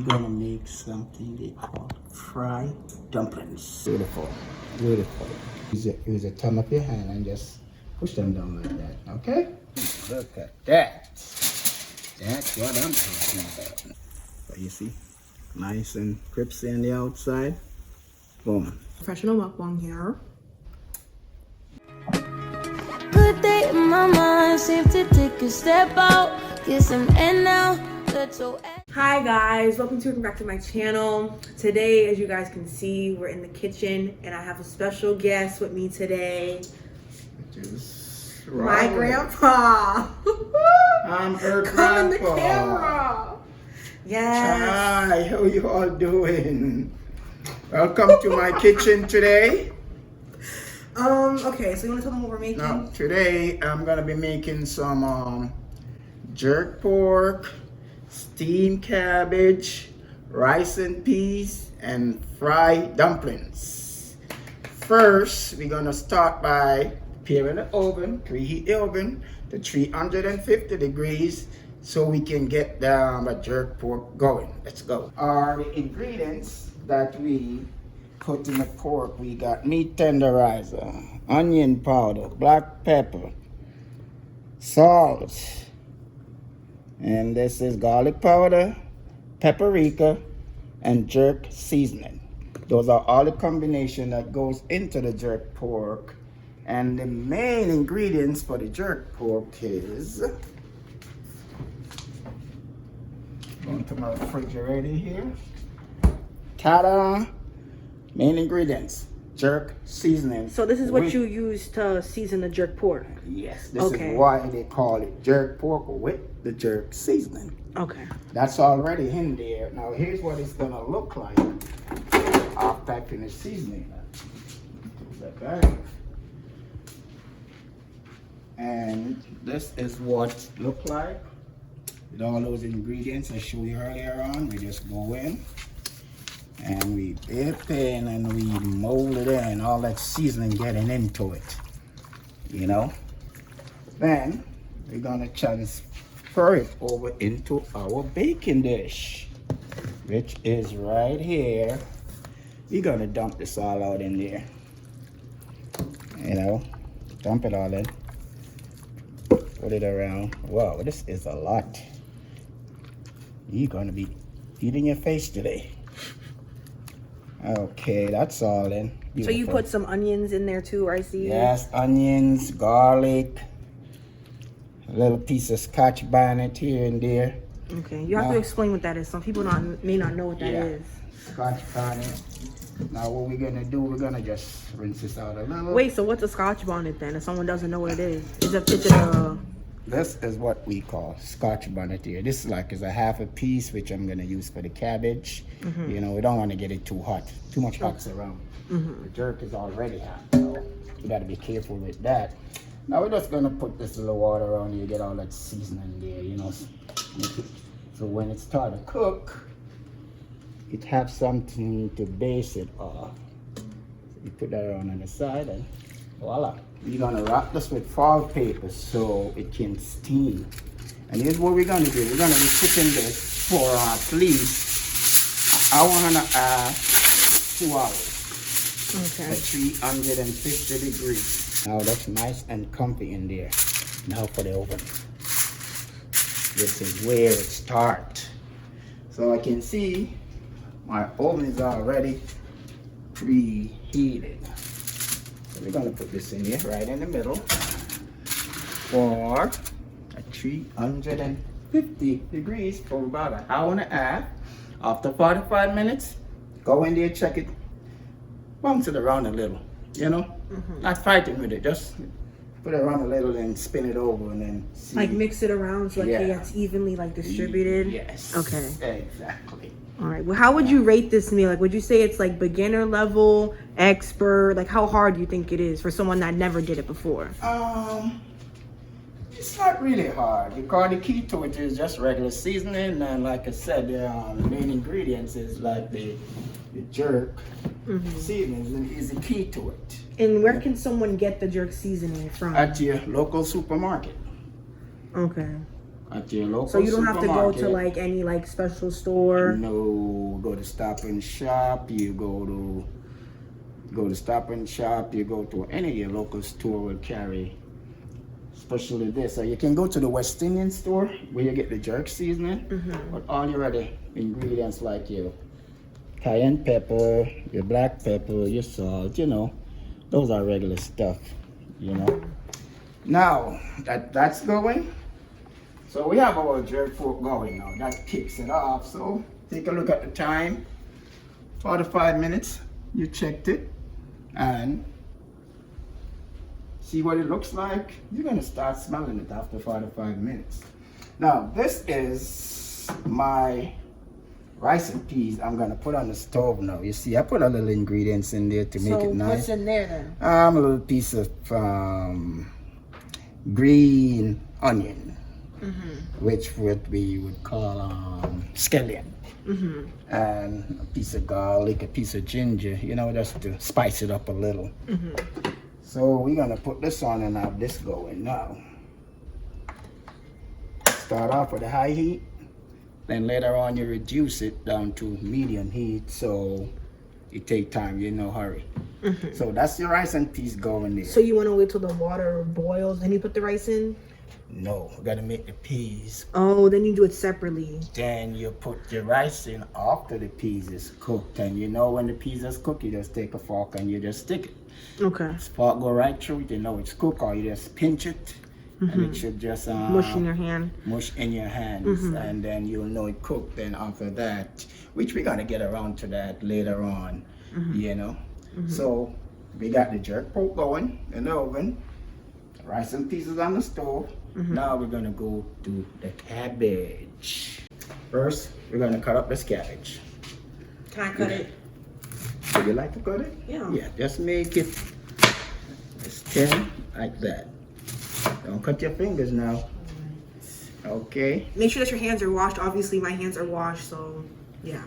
gonna make something they call fried dumplings. Beautiful, beautiful. Use the thumb of your hand and just push them down like that, okay? Look at that. That's what I'm talking about. So you see, nice and crispy on the outside. Boom. Professional mukbang here. Good day in my mind, safe to take a step out, get some air now. Hi guys, welcome back to my channel. Today, as you guys can see, we're in the kitchen and I have a special guest with me today. My grandpa. I'm her Come in the grandpa. camera. Yes. Hi, how you all doing? Welcome to my kitchen today. Okay, so you want to tell them what we're making? Now, today I'm gonna be making some jerk pork, steamed cabbage, rice and peas, and fried dumplings. First, we're gonna start by preparing the oven, preheat the oven to 350 degrees so we can get the jerk pork going. Let's go. The ingredients that we put in the pork, we got meat tenderizer, onion powder, black pepper, salt, and this is garlic powder, paprika, and jerk seasoning. Those are all the combination that goes into the jerk pork. And the main ingredients for the jerk pork is, going to my refrigerator here. Ta-da! Main ingredients, jerk seasoning. So this is what you use to season the jerk pork? Yes, this is why they call it jerk pork with the jerk seasoning. Okay. That's already in there. Now here's what it's gonna look like after I finish seasoning that. Okay. And this is what it looks like with all those ingredients I showed you earlier on. We just go in and we dip in and we mold it in, all that seasoning getting into it, you know. Then we're gonna transfer it over into our baking dish, which is right here. We're gonna dump this all out in there, you know, dump it all in, put it around. Wow, this is a lot. You're gonna be eating your face today. Okay, that's all in. Beautiful. So you put some onions in there too, I see? Yes, onions, garlic, a little piece of Scotch bonnet here and there. Okay, you have to explain what that is. Some people may not know what that is. Scotch bonnet. Now what we're gonna do, we're gonna just rinse this out a little. Wait, so what's a Scotch bonnet then? If someone doesn't know what it is, is it a... This is what we call Scotch bonnet here. This is a half a piece, which I'm gonna use for the cabbage. You know, we don't want to get it too hot. Too much hot's around. The jerk is already hot, so you gotta be careful with that. Now we're just gonna put this little water around here, get all that seasoning there, you know. So when it starts to cook, it has something to base it off. So you put that around on the side and voila. We're gonna wrap this with foil paper so it can steam. And here's what we're gonna do. We're gonna be cooking this for at least an hour and a half, 2 hours. Okay. At 350 degrees. Now that's nice and comfy in there. Now for the oven. This is where it starts. So I can see my oven is already preheated. So we're gonna put this in here right in the middle for at 350 degrees for about an hour and a half. After 45 minutes, go in there, check it, bounce it around a little, you know, not fighting with it, just put it around a little and spin it over and then see. Like mix it around so it's evenly like distributed? Yes. Okay. Exactly. All right. Well, how would you rate this meal? Like, would you say it's like beginner level, expert? Like, how hard do you think it is for someone that never did it before? It's not really hard because the key to it is just regular seasoning, and like I said, the main ingredients is like the jerk seasoning is the key to it. And where can someone get the jerk seasoning from? At your local supermarket. Okay. at your local So you don't have to go to supermarket. like any like special store. No, go to Stop and Shop. You go to Stop and Shop. You go to any of your local store will carry, especially this. So you can go to the West Indian store where you get the jerk seasoning, but all your other ingredients like your cayenne pepper, your black pepper, your salt, you know, those are regular stuff, you know. Now that's going. So we have our jerk fork going now. That kicks it off. So take a look at the time. 45 minutes. You checked it. And see what it looks like. You're going to start smelling it after 45 minutes. Now this is my rice and peas I'm going to put on the stove now. You see, I put a little ingredients in there to make it nice. So what's in there then? A little piece of green onion. Which we would call scallion, and a piece of garlic, a piece of ginger, you know, just to spice it up a little. So we're gonna put this on and have this going now. Start off with a high heat, then later on you reduce it down to medium heat, so you take time, you no hurry. So that's your rice and peas going there. So you want to wait till the water boils, then you put the rice in? No, we gotta make the peas. Oh, then you do it separately. Then you put your rice in after the peas is cooked. And you know when the peas is cooked, you just take a fork and you just stick it. Okay. Fork go right through it, you know it's cooked, or you just pinch it. And it should just Mush in your hand. mush in your hands. And then you'll know it cooked. Then after that, which we're gonna get around to that later on, you know. So we got the jerk pork going in the oven. Rice and peas is on the stove. Now we're gonna go to the cabbage. First, we're gonna cut up this cabbage. Can I cut it? Would you like to cut it? Yeah. Yeah, just make it as thin like that. Don't cut your fingers now. Okay. Make sure that your hands are washed. Obviously, my hands are washed, so yeah.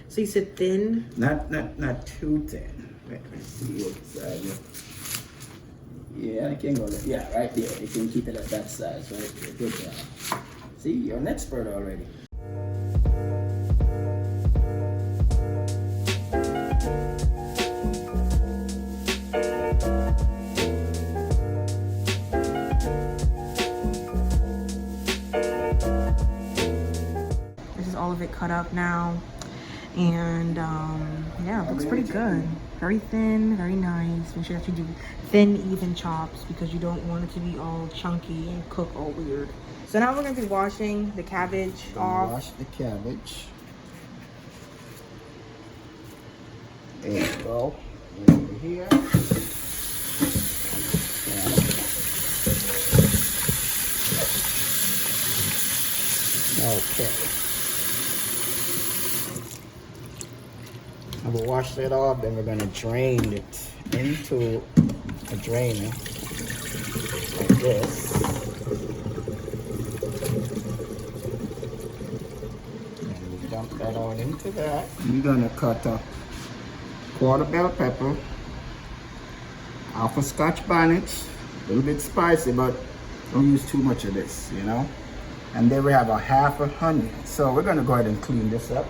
So you said thin. Not too thin. Let me see what size. Yeah, I can go there. Yeah, right there. You can keep it at that size right there. Good job. See, you're an expert already. This is all of it cut up now. And yeah, it looks pretty good. Very thin, very nice. Make sure that you do thin, even chops because you don't want it to be all chunky and cook all weird. So now we're gonna be washing the cabbage off. Wash the cabbage. There you go. Over here. Okay. I will wash that off, then we're going to drain it into a drainer like this. And we dump that on into that. We're going to cut a quarter bell pepper, half a scotch bonnet, a little bit spicy, but don't use too much of this, you know. And then we have a half a onion. So we're going to go ahead and clean this up.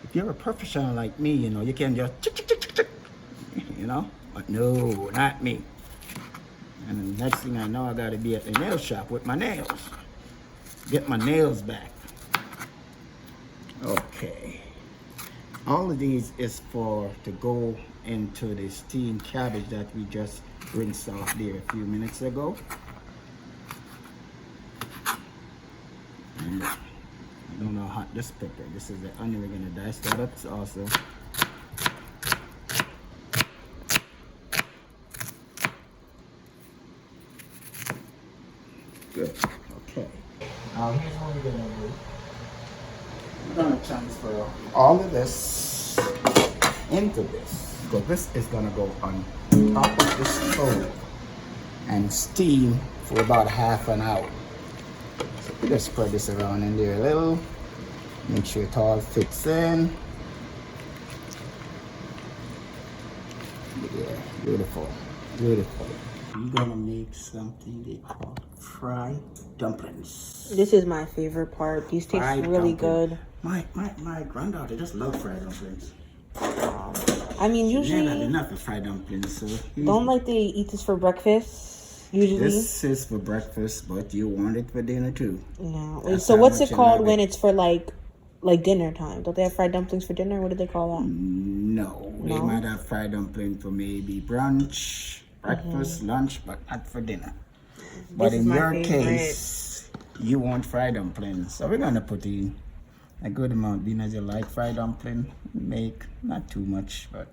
If you're a professional like me, you know, you can just you know, but no, not me. And the next thing I know, I gotta be at the nail shop with my nails. Get my nails back. Okay. All of these is to go into the steamed cabbage that we just rinsed off there a few minutes ago. And I don't know how hot this pepper. This is the onion. We're gonna dice that up also. Good. Okay. Now here's what we're gonna do. We're gonna transfer all of this into this. So this is gonna go on top of the stove and steam for about half an hour. So just spread this around in there a little. Make sure it all fits in. Yeah. Beautiful, beautiful. We're gonna make something they call fried dumplings. This is my favorite part. These taste Fried really dumpling. good. My granddaughter just loves fried dumplings. I mean, Never had usually, enough of fried dumplings, so don't like they eat this for breakfast, usually. this is for breakfast, but you want it for dinner too. No. That's So how what's much it you called love when it. it's for like dinner time? Don't they have fried dumplings for dinner? What do they call that? No, they No? might have fried dumpling for maybe brunch, breakfast, lunch, but not for dinner. But This is in my your favorite. case, you want fried dumplings, so we're gonna put in a good amount. Being as you like fried dumpling, make not too much, but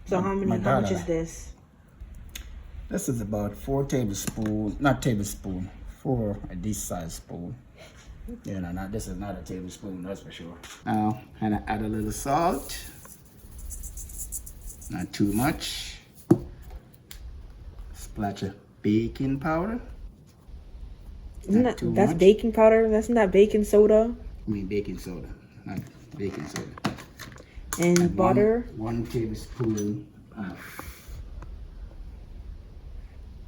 So how much daughter- is this? this is about 4 this size spoon. You know, this is not a tablespoon, that's for sure. Now, and I add a little salt, not too much. Splash of baking powder. Not too That's much. baking powder. That's not baking soda. I mean baking soda, not baking soda. And butter. One tablespoon of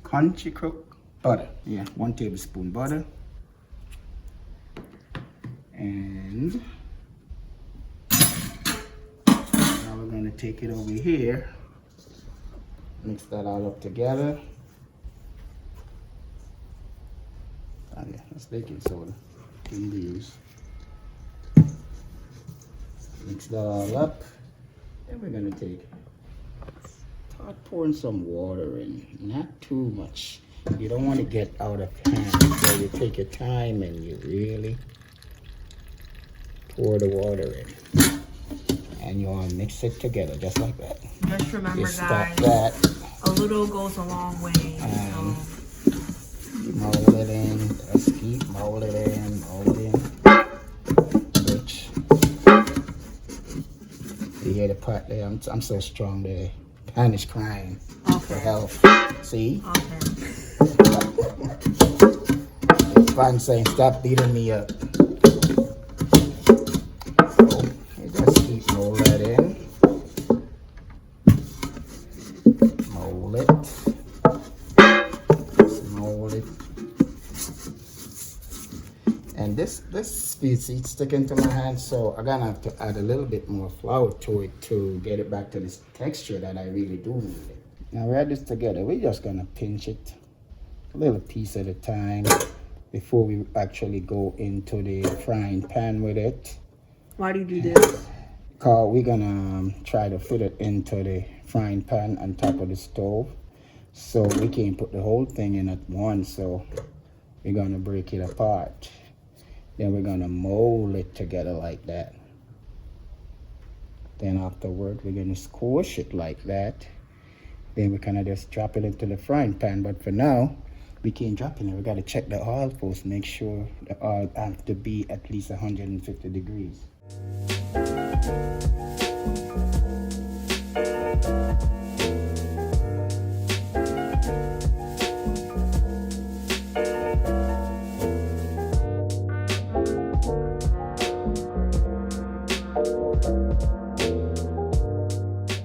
country cook butter. Yeah, 1 tablespoon butter. And now we're gonna take it over here. Mix that all up together. Oh yeah, that's baking soda. Can be used. Mix that all up. Then we're gonna start pouring some water in. Not too much. You don't want to get out of hand. So you take your time and you really pour the water in. And you want to mix it together just like that. Just remember, You stop guys, that. a little goes a long way. And you mold it in. Just keep molding it in, Which you hear the part there? I'm so strong. The pan is crying for help. See? Okay. The pan saying, "Stop beating me up." So you just keep mold that in. Mold it. Just mold it. And this piece is sticking to my hand, so I'm gonna have to add a little bit more flour to it to get it back to this texture that I really do need it. Now we add this together. We're just gonna pinch it a little piece at a time before we actually go into the frying pan with it. Why do you do this? Because we're gonna try to fit it into the frying pan on top of the stove, so we can't put the whole thing in at once. So we're gonna break it apart. Then we're gonna mold it together like that. Then afterward, we're gonna squish it like that. Then we kind of just drop it into the frying pan. But for now, we can't drop it in. We gotta check the oil first, make sure the oil has to be at least 150 degrees.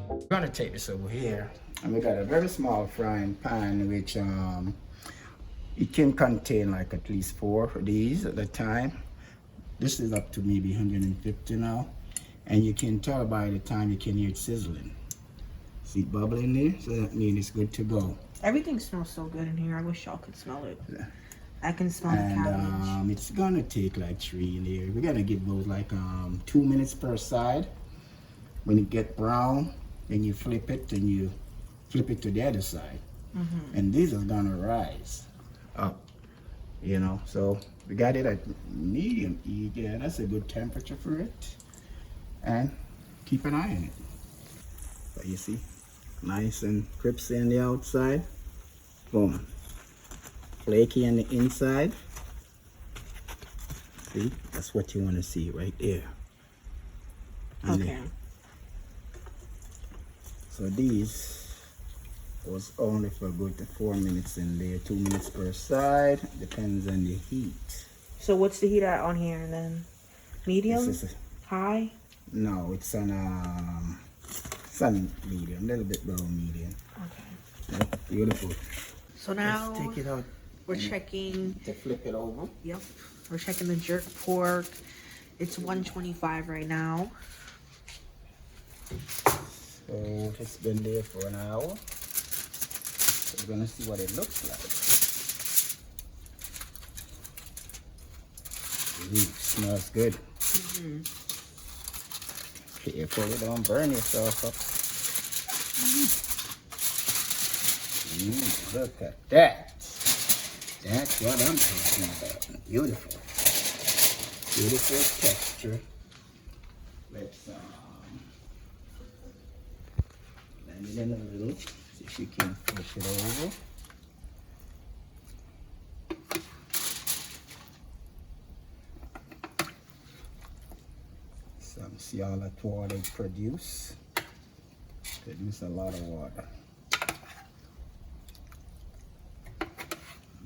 We're gonna take this over here, and we got a very small frying pan, which it can contain like at least 4 of these at a time. This is up to maybe 150 now, and you can tell by the time you can hear it sizzling. See it bubbling there, so that means it's good to go. Everything smells so good in here. I wish y'all could smell it. I can smell the And cabbage. it's gonna take like 3 in there. We're gonna give those like 2 minutes per side. When it get brown, then you flip it and you flip it to the other side. And this is gonna rise up, you know. So we got it at medium heat. Yeah, that's a good temperature for it. And keep an eye on it. But you see, nice and crispy on the outside. Boom. Flaky on the inside. See, that's what you want to see right there. And Okay. there. So these was only for good 4 minutes in there, 2 minutes per side. Depends on the heat. So what's the heat at on here then? Medium? This is High? no, it's on Sun medium, a little bit brown medium. Okay. Yeah, beautiful. So now Let's take it out. we're checking. To flip it over. Yep. We're checking the jerk pork. It's 125 right now. So it's been there for an hour. So we're gonna see what it looks like. Ooh, smells good. Careful, don't burn yourself up. Look at that. That's what I'm talking about. Beautiful. Beautiful texture. Let's blend it in a little. See if you can push it over. See all that water it produce a lot of water.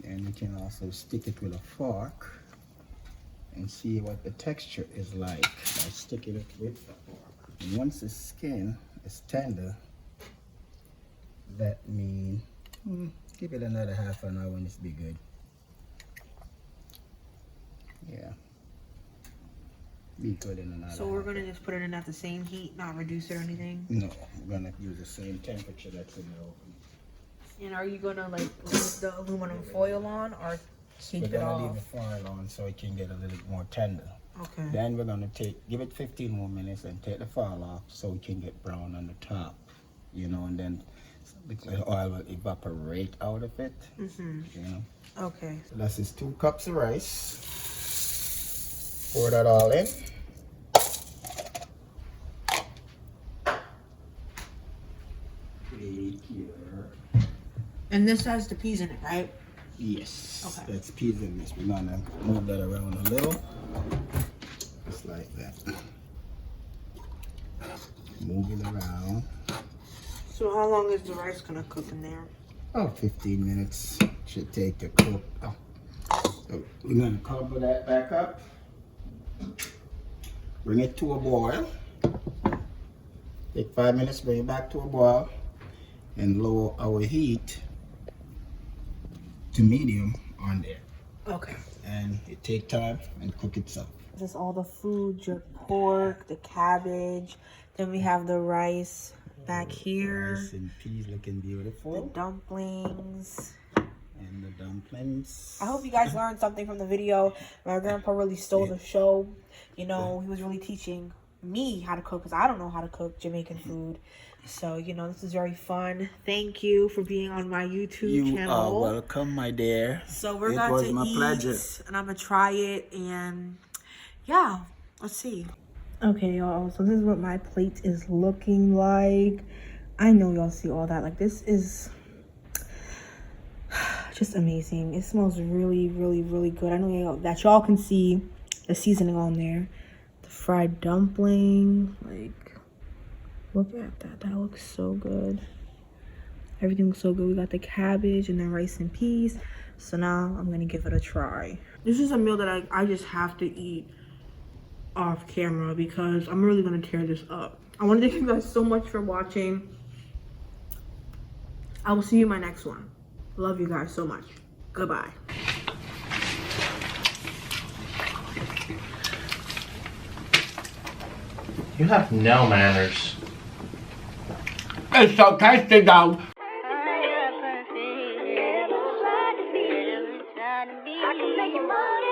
And you can also stick it with a fork and see what the texture is like by sticking it with the fork. And once the skin is tender, that means give it another half an hour and it's be good. Yeah. Be good in another. So we're gonna just put it in at the same heat, not reduce it or anything? No, we're gonna use the same temperature that's in the oven. And are you gonna like leave the aluminum foil on or keep it We're gonna off? leave the foil on so it can get a little more tender. Okay. Then we're gonna give it 15 more minutes and take the foil off so it can get brown on the top. You know, and then the oil will evaporate out of it. You know. Okay. So that's just 2 cups of rice. Pour that all in. And this has the peas in it, right? Yes. Okay. That's peas in this. We're gonna move that around a little. Just like that. Move it around. So how long is the rice gonna cook in there? Oh, 15 minutes should take to cook. Oh. So we're gonna cover that back up. Bring it to a boil. Take 5 minutes, bring it back to a boil, and lower our heat to medium on there. Okay. And it take time and cook itself. This is all the food, your pork, the cabbage. Then we have the rice back here. Rice and peas looking The beautiful. dumplings. And the dumplings. I hope you guys learned something from the video. My grandpa really stole the show. You know, he was really teaching me how to cook because I don't know how to cook Jamaican food. So, you know, this is very fun. Thank you for being on my YouTube channel. You are welcome, my dear. So we're It going was to my eat, pleasure. and I'm gonna try it, and yeah, let's see. Okay, y'all. So this is what my plate is looking like. I know y'all see all that. Like, this is just amazing. It smells really, really, really good. I know that y'all can see the seasoning on there. The fried dumpling, like. Look at that. That looks so good. Everything looks so good. We got the cabbage and then rice and peas. So now I'm going to give it a try. This is a meal that I just have to eat off camera because I'm really going to tear this up. I want to thank you guys so much for watching. I will see you in my next one. Love you guys so much. Goodbye. You have no manners. It's so tasty, dog. I can make you money.